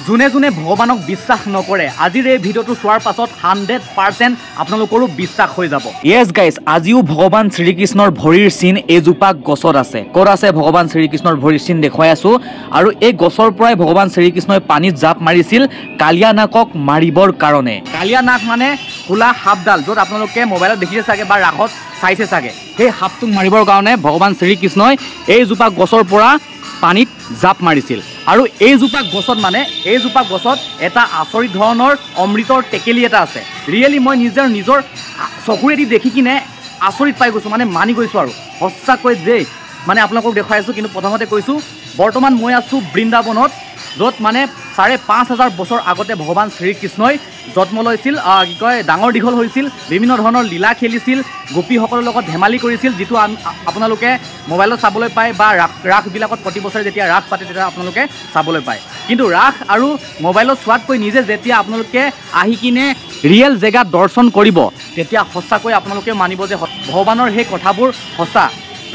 যোনে যোনে ভগৱানক বিশ্বাস নকৰে আজিৰ এই ভিডিঅ'টো চোৱাৰ পাছত 100% আপোনালোকৰো বিশ্বাস হৈ যাব। ইয়েছ গাইজ, আজিও ভগৱান শ্ৰীকৃষ্ণৰ ভৰিৰ চিন এজোপা গছত আছে। ক'ত আছে ভগৱান শ্ৰীকৃষ্ণৰ ভৰিৰ চিন দেখুৱাই আছোঁ। আৰু এই গছৰ পৰাই ভগৱান শ্ৰীকৃষ্ণই পানীত জাপ মাৰিছিল কালিয়া নাগক মাৰিবৰ কাৰণে। কালিয়া নাগ মানে খোলা সাপডাল, য'ত আপোনালোকে মোবাইলত দেখিছে চাগে বা ৰাসত চাইছে চাগে। সেই সাপটোক মাৰিবৰ কাৰণে ভগৱান শ্ৰীকৃষ্ণই এইজোপা গছৰ পৰা পানীত জাপ মাৰিছিল। আৰু এইজোপা গছত এটা আচৰিত ধৰণৰ অমৃতৰ টেকেলি এটা আছে। ৰিয়েলি মই নিজৰ চকুৰেদি দেখি কিনে আচৰিত পাই গৈছোঁ, মানে মানি গৈছোঁ আৰু সঁচাকৈ দেই। মানে আপোনালোকক দেখুৱাই আছোঁ, কিন্তু প্ৰথমতে কৈছোঁ বৰ্তমান মই আছোঁ বৃন্দাবনত, য'ত মানে 5,500 বছৰ আগতে ভগৱান শ্ৰীকৃষ্ণই জন্ম লৈছিল, ডাঙৰ দীঘল হৈছিল, বিভিন্ন ধৰণৰ লীলা খেলিছিল, গোপীসকলৰ লগত ধেমালি কৰিছিল, যিটো আপোনালোকে মোবাইলত চাবলৈ পায় বা ৰাসবিলাকত প্ৰতি বছৰে যেতিয়া ৰাস পাতে তেতিয়া আপোনালোকে চাবলৈ পায়। কিন্তু ৰাস আৰু মোবাইলত চোৱাতকৈ নিজে যেতিয়া আপোনালোকে আহি কিনে ৰিয়েল জেগাত দৰ্শন কৰিব তেতিয়া সঁচাকৈ আপোনালোকে মানিব যে ভগৱানৰ সেই কথাবোৰ সঁচা।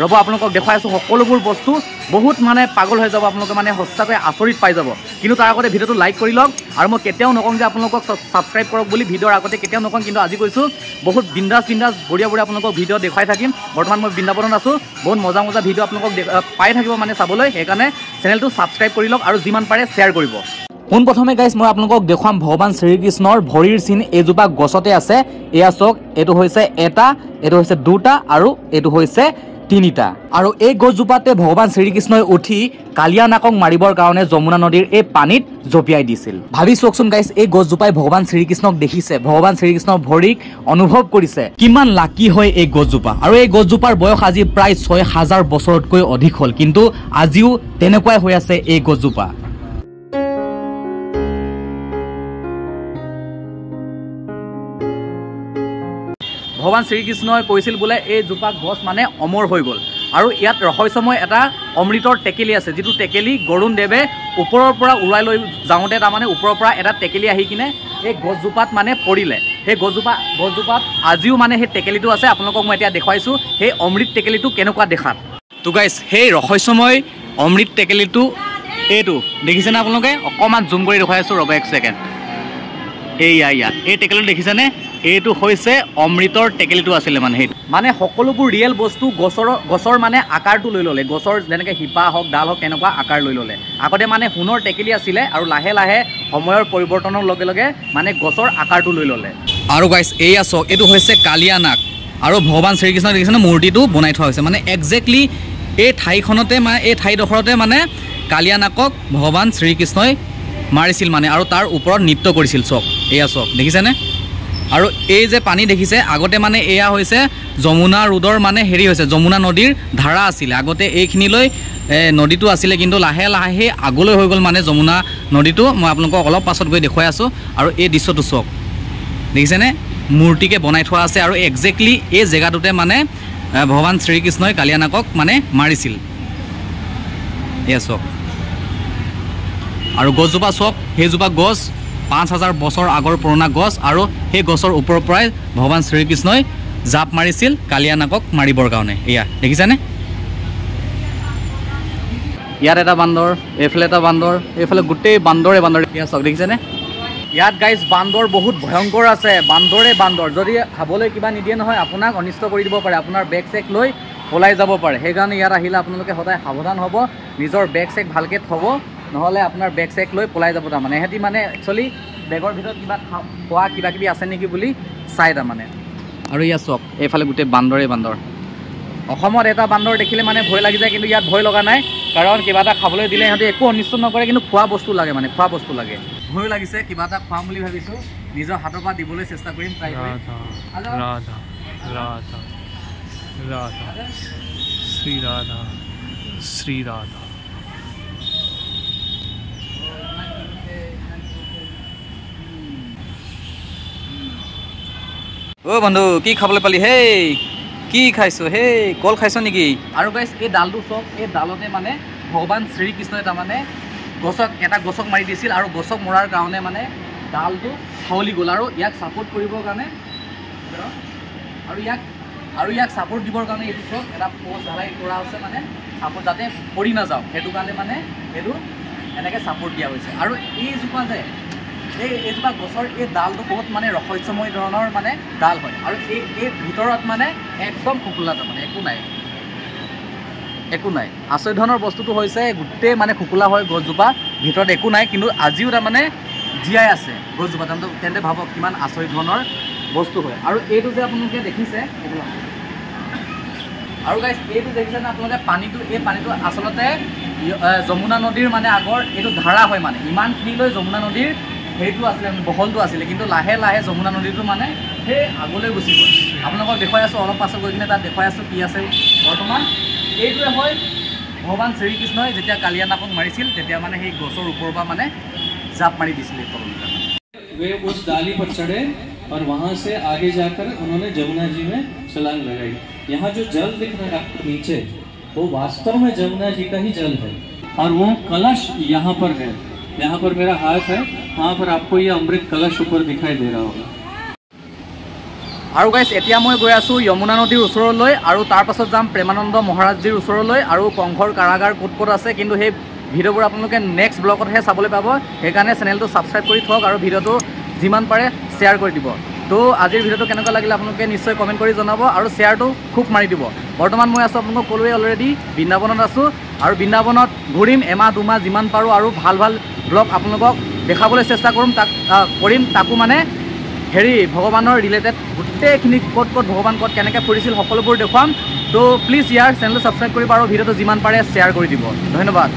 ৰ'ব আপোনালোকক দেখুৱাই আছোঁ, সকলোবোৰ বস্তু বহুত মানে পাগল হৈ যাব, আপোনালোকে মানে সঁচাকৈ আচৰিত পাই যাব। কিন্তু তাৰ আগতে ভিডিঅ'টো লাইক কৰি লওক। আৰু মই কেতিয়াও নকওঁ যে আপোনালোকক ছাবস্ক্ৰাইব কৰক বুলি, ভিডিঅ'ৰ আগতে কেতিয়াও নকওঁ, কিন্তু আজি কৈছোঁ বহুত বিন্দাছ বঢ়িয়া আপোনালোকক ভিডিঅ' দেখুৱাই থাকিম। বৰ্তমান মই বৃন্দাবনত আছোঁ, বহুত মজা ভিডিঅ' আপোনালোকক পাই থাকিব মানে চাবলৈ। সেইকাৰণে চেনেলটো ছাবস্ক্ৰাইব কৰি লওক আৰু যিমান পাৰে শ্বেয়াৰ কৰিব। পোনপ্ৰথমে গাইজ মই আপোনালোকক দেখুৱাম ভগৱান শ্ৰীকৃষ্ণৰ ভৰিৰ চিন এজোপা গছতে আছে। এয়া চাওক, এইটো হৈছে এটা, এইটো হৈছে দুটা আৰু এইটো হৈছে তিনিটা। আৰু এই গছজোপাতে ভগৱান শ্ৰীকৃষ্ণই উঠি কালিয়া নাগক মাৰিবৰ কাৰণে যমুনা নদীৰ এই পানীত জঁপিয়াই দিছিল। ভাবি চাওকচোন গাইজ, এই গছজোপাই ভগৱান শ্ৰীকৃষ্ণক দেখিছে, ভগৱান শ্ৰীকৃষ্ণৰ ভৰিক অনুভৱ কৰিছে। কিমান লাকি হয় এই গছজোপা। আৰু এই গছজোপাৰ বয়স আজি প্ৰায় 6,000 বছৰতকৈ অধিক হ'ল, কিন্তু আজিও তেনেকুৱাই হৈ আছে এই গছজোপা। ভগৱান শ্ৰীকৃষ্ণই কৈছিল বোলে এইজোপা গছ মানে অমৰ হৈ গ'ল। আৰু ইয়াত ৰহস্যময় এটা অমৃতৰ টেকেলি আছে, যিটো টেকেলি গৰুণ দেৱে ওপৰৰ পৰা উৰাই লৈ যাওঁতে তাৰমানে ওপৰৰ পৰা এটা টেকেলি আহি কিনে এই গছজোপাত মানে পৰিলে। সেই গছজোপাত আজিও মানে সেই টেকেলিটো আছে। আপোনালোকক মই এতিয়া দেখুৱাইছোঁ সেই অমৃত টেকেলিটো কেনেকুৱা দেখাত। তো গাইজ, সেই ৰহস্যময় অমৃত টেকেলিটো এইটো দেখিছেনে আপোনালোকে? অকণমান জুম কৰি দেখুৱাই আছোঁ, ৰ'ব 1 ছেকেণ্ড। এইয়া এই টেকেলিটো দেখিছেনে? এইটো হৈছে অমৃতৰ টেকেলিটো আছিলে মানে সেইটো। মানে সকলোবোৰ ৰিয়েল বস্তু গছৰ মানে আকাৰটো লৈ ল'লে। গছৰ যেনেকৈ শিপা হওক ডাল হওক তেনেকুৱা আকাৰ লৈ ল'লে। আগতে মানে সোণৰ টেকেলি আছিলে আৰু লাহে লাহে সময়ৰ পৰিৱৰ্তনৰ লগে লগে মানে গছৰ আকাৰটো লৈ ল'লে। আৰু গাইজ এইয়া চাওক, এইটো হৈছে কালিয়া নাগ। আৰু ভগৱান শ্ৰীকৃষ্ণ দেখিছেনে মূৰ্তিটো বনাই থোৱা হৈছে। মানে একজেক্টলি এই ঠাইখনতে মানে এই ঠাইডোখৰতে মানে কালিয়া নাগক ভগৱান শ্ৰীকৃষ্ণই মাৰিছিল মানে, আৰু তাৰ ওপৰত নৃত্য কৰিছিল। চাওক, এয়া চাওক, দেখিছেনে? আৰু এই যে পানী দেখিছে, আগতে মানে এয়া হৈছে যমুনা ৰোডৰ মানে হৈছে যমুনা নদীৰ ধাৰা আছিলে। আগতে এইখিনিলৈ নদীটো আছিলে, কিন্তু লাহে লাহে আগলৈ হৈ গ'ল মানে যমুনা নদীটো। মই আপোনালোকক অলপ পাছত গৈ দেখুৱাই আছোঁ। আৰু এই দৃশ্যটো চাওক, দেখিছেনে? মূৰ্তিকে বনাই থোৱা আছে। আৰু একজেক্টলি এই জেগাটোতে মানে ভগৱান শ্ৰীকৃষ্ণই কালিয়া নাগক মানে মাৰিছিল। এয়া চাওক। আৰু গছজোপা চাওক, সেইজোপা গছ 5,000 বছৰ আগৰ পুৰণা গছ। আৰু সেই গছৰ ওপৰৰ পৰাই ভগৱান শ্ৰীকৃষ্ণই জাপ মাৰিছিল কালিয়া নাগক মাৰিবৰ কাৰণে। এয়া দেখিছেনে? ইয়াত এটা বান্দৰ, এইফালে এটা বান্দৰ, এইফালে গোটেই বান্দৰে বান্দৰ। এয়া চাওক, দেখিছেনে? ইয়াত গাইজ বান্দৰ বহুত ভয়ংকৰ আছে। বান্দৰ যদি খাবলৈ কিবা নিদিয়ে নহয়, আপোনাক অনিষ্ট কৰি দিব পাৰে, আপোনাৰ বেগ চেক লৈ পলাই যাব পাৰে। সেইকাৰণে ইয়াত আহিলে আপোনালোকে সদায় সাৱধান হ'ব, নিজৰ বেগ চেক ভালকৈ থ'ব, নহ'লে আপোনাৰ বেগ চেক লৈ পলাই যাব। তাৰমানে সিহঁতি মানে একচুৱেলি বেগৰ ভিতৰত কিবা খোৱা কিবাকিবি আছে নেকি বুলি চাই তাৰমানে। আৰু ইয়াত চাওক, এইফালে গোটেই বান্দৰে বান্দৰ। অসমত এটা বান্দৰ দেখিলে মানে ভয় লাগি যায়, কিন্তু ইয়াত ভয় লগা নাই, কাৰণ কিবা এটা খাবলৈ দিলে সিহঁতে একো অনিষ্ট নকৰে, কিন্তু খোৱা বস্তু লাগে, মানে খোৱা বস্তু লাগে। ভয় লাগিছে, কিবা এটা খুৱাম বুলি ভাবিছোঁ, নিজৰ হাতৰ পৰা দিবলৈ চেষ্টা কৰিম, ট্ৰাই কৰিম। শ্ৰী ৰাধা। অ' বন্ধু, কি খাবলৈ পালি? হেই কি খাইছ? হেই কল খাইছ নেকি? আৰু গাইজ এই ডালটো চাওক, এই ডালতে মানে ভগৱান শ্ৰীকৃষ্ণই তাৰমানে এটা গছক মাৰি দিছিল। আৰু গছক মৰাৰ কাৰণে মানে ডালটো হাৱলি গ'ল। আৰু ইয়াক ছাপোৰ্ট কৰিবৰ কাৰণে আৰু ইয়াক ছাপোৰ্ট দিবৰ কাৰণে এইটো চাওক এটা পোষ্ট ঢালাই কৰা আছে, মানে ছাপোৰ্ট যাতে পৰি নাযাওক, সেইটো কাৰণে মানে এইটো এনেকৈ ছাপোৰ্ট দিয়া হৈছে। আৰু এইজোপা যে এইজোপা গছৰ এই ডালটো বহুত মানে ৰহস্যময় ধৰণৰ মানে ডাল হয়। আৰু এই ভিতৰত মানে একদম খোকোলাটো মানে একো নাই আচৰিত ধৰণৰ বস্তুটো হৈছে গোটেই মানে খোকোলা হয় গছজোপা, ভিতৰত একো নাই, কিন্তু আজিও তাৰমানে জীয়াই আছে গছজোপা। তেন্তে ভাবক কিমান আচৰিত ধৰণৰ বস্তু হয়। আৰু এইটো যে আপোনালোকে দেখিছে, আৰু গাইজ এইটো দেখিছেনে আপোনালোকে পানীটো, এই পানীটো আচলতে যমুনা নদীৰ মানে আগৰ এইটো ধাৰা হয়, মানে ইমানখিনিলৈ যমুনা নদীৰ সেইটো আছিলে, বহলটো আছিলে, কিন্তু লাহে লাহে যমুনা নদীটো মানে সেই আগলৈ গুচি গ'ল। আপোনালোকক দেখুৱাই আছোঁ, অলপ পাছত গৈ কিনে তাত দেখুৱাই আছোঁ কি আছে বৰ্তমান। এইটোৱে হয় ভগৱান শ্ৰীকৃষ্ণই যেতিয়া কালিয়ানাকক মাৰিছিল, তেতিয়া মানে সেই গছৰ ওপৰৰ পৰা মানে জাপ মাৰি দিছিলে তললৈ। वे उस डाली पर चढ़े और वहाँ से आगे जाकर उन्होंने जमुना जी में छलांग लगाई। यहाँ जो जल दिख रहा है आपको नीचे, वो वास्तव में जमुना जी का ही जल है। और वो कलश यहाँ पर है, यहाँ पर मेरा हाथ है, वहाँ पर आपको ये अमृत कलश ऊपर दिखाई दे रहा होगा। আৰু গাইজ এতিয়া মই গৈ আছোঁ যমুনা নদীৰ ওচৰলৈ, আৰু তাৰ পাছত যাম প্ৰেমানন্দ মহাৰাজজীৰ ওচৰলৈ, আৰু কংসৰ কাৰাগাৰ ক'ত ক'ত আছে, কিন্তু সেই ভিডিঅ'বোৰ আপোনালোকে নেক্সট ব্লগতহে চাবলৈ পাব। সেইকাৰণে চেনেলটো ছাবস্ক্ৰাইব কৰি থওক আৰু ভিডিঅ'টো যিমান পাৰে শ্বেয়াৰ কৰি দিব। তো আজিৰ ভিডিঅ'টো কেনেকুৱা লাগিলে আপোনালোকে নিশ্চয় কমেণ্ট কৰি জনাব, আৰু শ্বেয়াৰটো খুব মাৰি দিব। বৰ্তমান মই আছোঁ, আপোনালোকক ক'লোৱে অলৰেডি, বৃন্দাবনত আছোঁ, আৰু বৃন্দাবনত ঘূৰিম এমাহ দুমাহ যিমান পাৰোঁ, আৰু ভাল ভাল ব্লগ আপোনালোকক দেখাবলৈ চেষ্টা কৰিম তাকো মানে ভগৱানৰ ৰিলেটেড গোটেইখিনি ক'ত ভগৱান ক'ত কেনেকৈ ফুৰিছিল সকলোবোৰ দেখুৱাম। তো প্লিজ ইয়াৰ চেনেলটো ছাবস্ক্ৰাইব কৰিব আৰু ভিডিঅ'টো যিমান পাৰে শ্বেয়াৰ কৰি দিব। ধন্যবাদ।